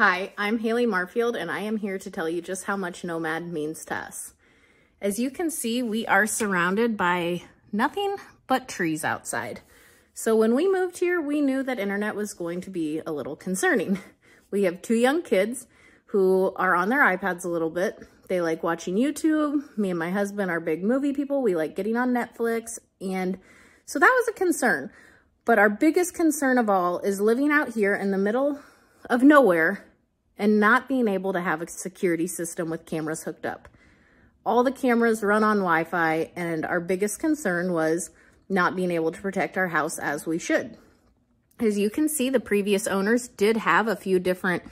Hi, I'm Hailey Marfield, and I am here to tell you just how much Nomad means to us. As you can see, we are surrounded by nothing but trees outside. So when we moved here, we knew that internet was going to be a little concerning. We have 2 young kids who are on their iPads a little bit. They like watching YouTube. Me and my husband are big movie people. We like getting on Netflix. And so that was a concern. But our biggest concern of all is living out here in the middle of nowhere and not being able to have a security system with cameras hooked up. All the cameras run on Wi-Fi, and our biggest concern was not being able to protect our house as we should. As you can see, the previous owners did have a few different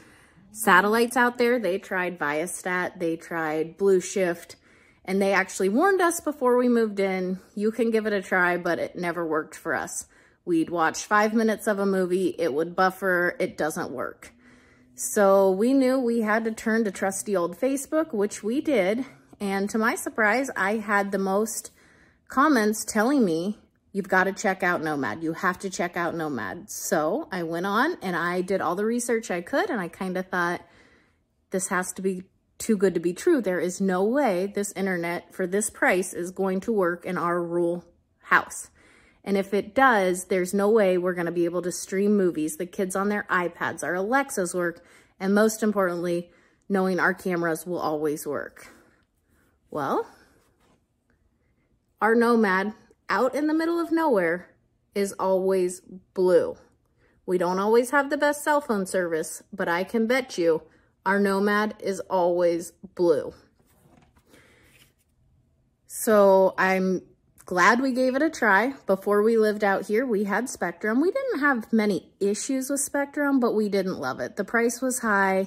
satellites out there. They tried Viasat, they tried Blue Shift, and they actually warned us before we moved in, you can give it a try, but it never worked for us. We'd watch 5 minutes of a movie, it would buffer, it doesn't work. So we knew we had to turn to trusty old Facebook, which we did. And to my surprise, I had the most comments telling me, you've got to check out Nomad. You have to check out Nomad. So I went on and I did all the research I could, and I kind of thought, this has to be too good to be true. There is no way this internet for this price is going to work in our rural house. And if it does, there's no way we're going to be able to stream movies, the kids on their iPads, our Alexas work, and most importantly, knowing our cameras will always work. Well, our Nomad out in the middle of nowhere is always blue. We don't always have the best cell phone service, but I can bet you our Nomad is always blue. So I'm glad we gave it a try. Before we lived out here, we had Spectrum. We didn't have many issues with Spectrum, but we didn't love it. The price was high.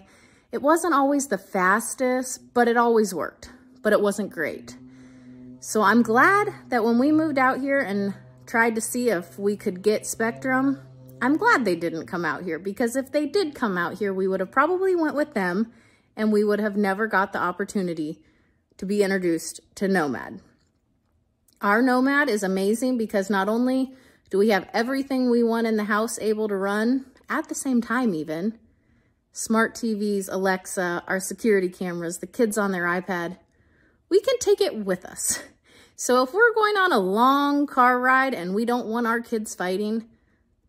It wasn't always the fastest, but it always worked. But it wasn't great. So I'm glad that when we moved out here and tried to see if we could get Spectrum, I'm glad they didn't come out here, because if they did come out here, we would have probably went with them and we would have never got the opportunity to be introduced to Nomad. Our Nomad is amazing because not only do we have everything we want in the house able to run at the same time even, smart TVs, Alexa, our security cameras, the kids on their iPad, we can take it with us. So if we're going on a long car ride and we don't want our kids fighting,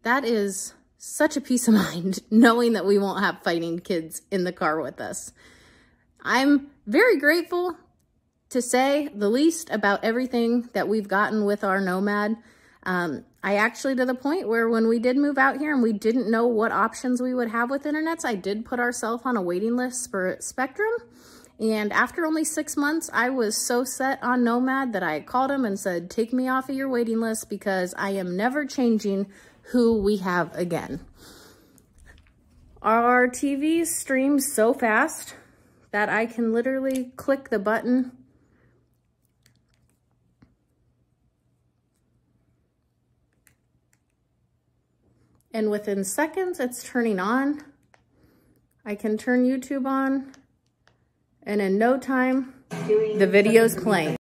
that is such a peace of mind knowing that we won't have fighting kids in the car with us. I'm very grateful, to say the least, about everything that we've gotten with our Nomad. I actually, to the point where when we did move out here and we didn't know what options we would have with internets, I did put ourselves on a waiting list for Spectrum. And after only 6 months, I was so set on Nomad that I called him and said, take me off of your waiting list because I am never changing who we have again. Our TV streams so fast that I can literally click the button and within seconds, it's turning on. I can turn YouTube on, and in no time, the video's playing.